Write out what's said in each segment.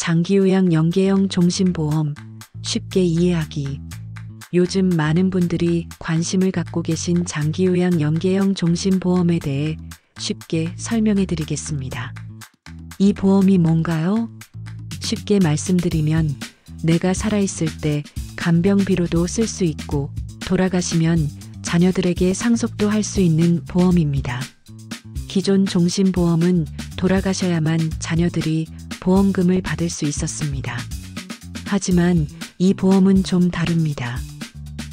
장기요양 연계형 종신보험 쉽게 이해하기. 요즘 많은 분들이 관심을 갖고 계신 장기요양 연계형 종신보험에 대해 쉽게 설명해 드리겠습니다. 이 보험이 뭔가요? 쉽게 말씀드리면 내가 살아있을 때 간병비로도 쓸 수 있고 돌아가시면 자녀들에게 상속도 할 수 있는 보험입니다. 기존 종신보험은 돌아가셔야만 자녀들이 보험금을 받을 수 있었습니다. 하지만 이 보험은 좀 다릅니다.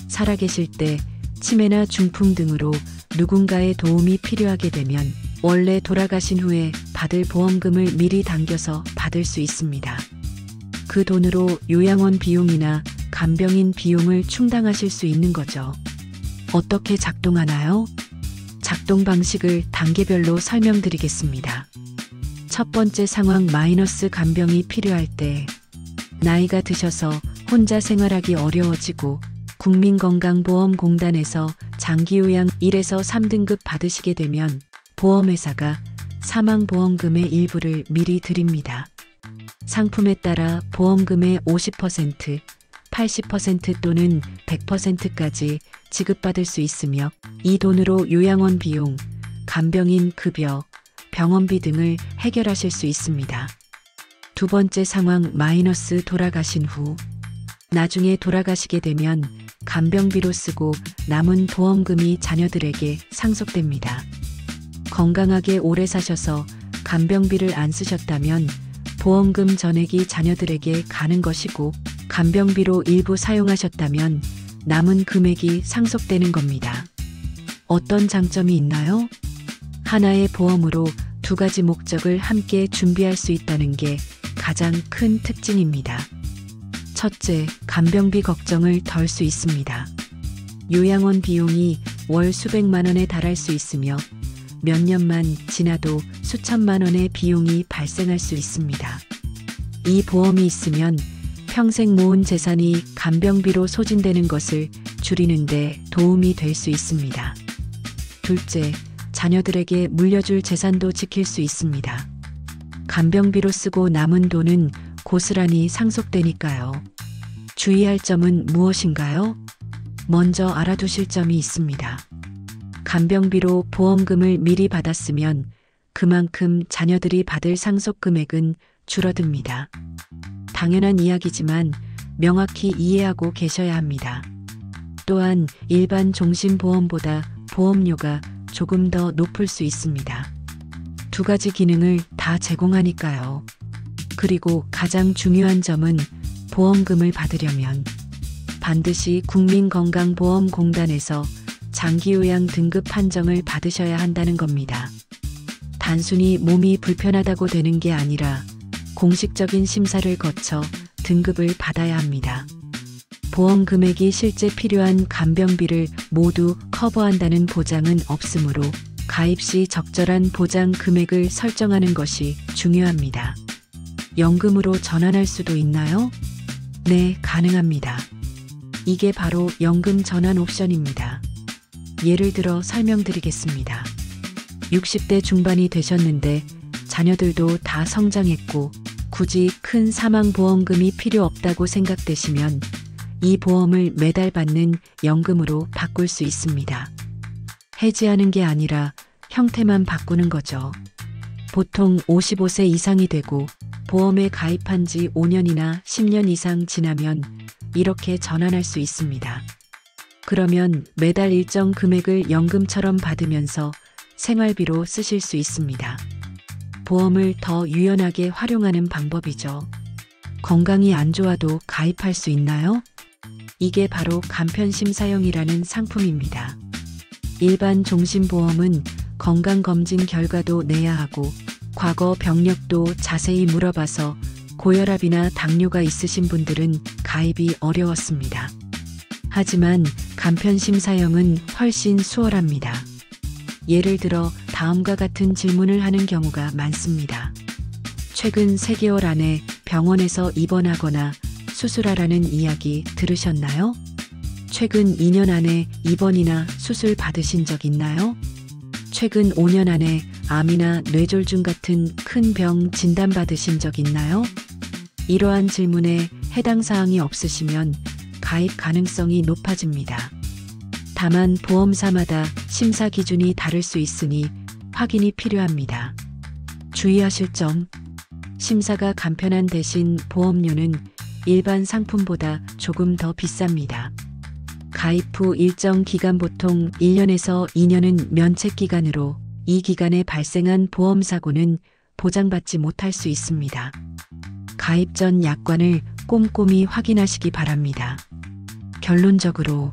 살아계실 때 치매나 중풍 등으로 누군가의 도움이 필요하게 되면 원래 돌아가신 후에 받을 보험금을 미리 당겨서 받을 수 있습니다. 그 돈으로 요양원 비용이나 간병인 비용을 충당하실 수 있는 거죠. 어떻게 작동하나요? 작동 방식을 단계별로 설명드리겠습니다. 첫 번째 상황 마이너스 간병이 필요할 때 나이가 드셔서 혼자 생활하기 어려워지고 국민건강보험공단에서 장기요양 1에서 3등급 받으시게 되면 보험회사가 사망보험금의 일부를 미리 드립니다. 상품에 따라 보험금의 50%, 80% 또는 100%까지 지급받을 수 있으며 이 돈으로 요양원 비용, 간병인 급여, 병원비 등을 해결하실 수 있습니다. 두 번째 상황 마이너스 돌아가신 후 나중에 돌아가시게 되면 간병비로 쓰고 남은 보험금이 자녀들에게 상속됩니다. 건강하게 오래 사셔서 간병비를 안 쓰셨다면 보험금 전액이 자녀들에게 가는 것이고 간병비로 일부 사용하셨다면 남은 금액이 상속되는 겁니다. 어떤 장점이 있나요? 하나의 보험으로 두 가지 목적을 함께 준비할 수 있다는 게 가장 큰 특징입니다. 첫째, 간병비 걱정을 덜 수 있습니다. 요양원 비용이 월 수백만 원에 달할 수 있으며 몇 년만 지나도 수천만 원의 비용이 발생할 수 있습니다. 이 보험이 있으면 평생 모은 재산이 간병비로 소진되는 것을 줄이는 데 도움이 될 수 있습니다. 둘째, 자녀들에게 물려줄 재산도 지킬 수 있습니다. 간병비로 쓰고 남은 돈은 고스란히 상속되니까요. 주의할 점은 무엇인가요? 먼저 알아두실 점이 있습니다. 간병비로 보험금을 미리 받았으면 그만큼 자녀들이 받을 상속 금액은 줄어듭니다. 당연한 이야기지만 명확히 이해하고 계셔야 합니다. 또한 일반 종신보험보다 보험료가 조금 더 높을 수 있습니다. 두 가지 기능을 다 제공하니까요. 그리고 가장 중요한 점은 보험금을 받으려면 반드시 국민건강보험공단에서 장기요양 등급 판정을 받으셔야 한다는 겁니다. 단순히 몸이 불편하다고 되는 게 아니라 공식적인 심사를 거쳐 등급을 받아야 합니다. 보험 금액이 실제 필요한 간병비를 모두 커버한다는 보장은 없으므로 가입 시 적절한 보장 금액을 설정하는 것이 중요합니다. 연금으로 전환할 수도 있나요? 네, 가능합니다. 이게 바로 연금 전환 옵션입니다. 예를 들어 설명드리겠습니다. 60대 중반이 되셨는데 자녀들도 다 성장했고 굳이 큰 사망보험금이 필요 없다고 생각되시면 이 보험을 매달 받는 연금으로 바꿀 수 있습니다. 해지하는 게 아니라 형태만 바꾸는 거죠. 보통 55세 이상이 되고 보험에 가입한 지 5년이나 10년 이상 지나면 이렇게 전환할 수 있습니다. 그러면 매달 일정 금액을 연금처럼 받으면서 생활비로 쓰실 수 있습니다. 보험을 더 유연하게 활용하는 방법이죠. 건강이 안 좋아도 가입할 수 있나요? 이게 바로 간편심사형이라는 상품입니다. 일반 종신보험은 건강검진 결과도 내야 하고 과거 병력도 자세히 물어봐서 고혈압이나 당뇨가 있으신 분들은 가입이 어려웠습니다. 하지만 간편심사형은 훨씬 수월합니다. 예를 들어 다음과 같은 질문을 하는 경우가 많습니다. 최근 3개월 안에 병원에서 입원하거나 수술하라는 이야기 들으셨나요? 최근 2년 안에 입원이나 수술 받으신 적 있나요? 최근 5년 안에 암이나 뇌졸중 같은 큰 병 진단받으신 적 있나요? 이러한 질문에 해당 사항이 없으시면 가입 가능성이 높아집니다. 다만 보험사마다 심사 기준이 다를 수 있으니 확인이 필요합니다. 주의하실 점: 심사가 간편한 대신 보험료는 일반 상품보다 조금 더 비쌉니다. 가입 후 일정 기간, 보통 1년에서 2년은 면책 기간으로 이 기간에 발생한 보험 사고는 보장받지 못할 수 있습니다. 가입 전 약관을 꼼꼼히 확인하시기 바랍니다. 결론적으로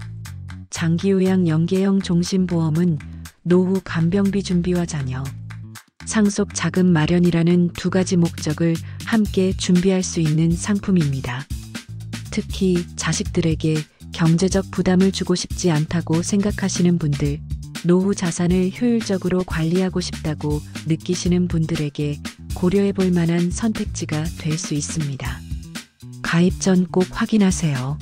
장기요양 연계형 종신보험은 노후 간병비 준비와 자녀 상속 자금 마련이라는 두 가지 목적을 함께 준비할 수 있는 상품입니다. 특히 자식들에게 경제적 부담을 주고 싶지 않다고 생각하시는 분들, 노후 자산을 효율적으로 관리하고 싶다고 느끼시는 분들에게 고려해 볼 만한 선택지가 될 수 있습니다. 가입 전 꼭 확인하세요.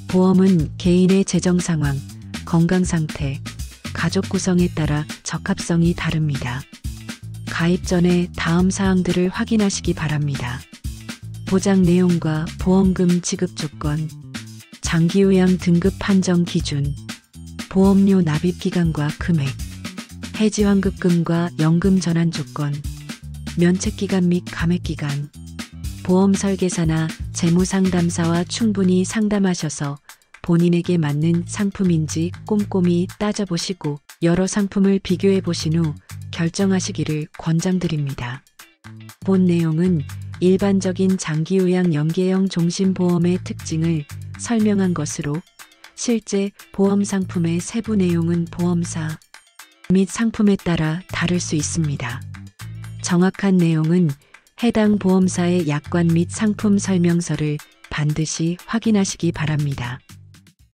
보험은 개인의 재정 상황, 건강 상태, 가족 구성에 따라 적합성이 다릅니다. 가입 전에 다음 사항들을 확인하시기 바랍니다. 보장 내용과 보험금 지급 조건, 장기요양 등급 판정 기준, 보험료 납입 기간과 금액, 해지환급금과 연금 전환 조건, 면책 기간 및 감액 기간, 보험 설계사나 재무상담사와 충분히 상담하셔서 본인에게 맞는 상품인지 꼼꼼히 따져보시고 여러 상품을 비교해 보신 후 결정하시기를 권장드립니다. 본 내용은 일반적인 장기요양 연계형 종신보험의 특징을 설명한 것으로, 실제 보험 상품의 세부 내용은 보험사 및 상품에 따라 다를 수 있습니다. 정확한 내용은 해당 보험사의 약관 및 상품 설명서를 반드시 확인하시기 바랍니다.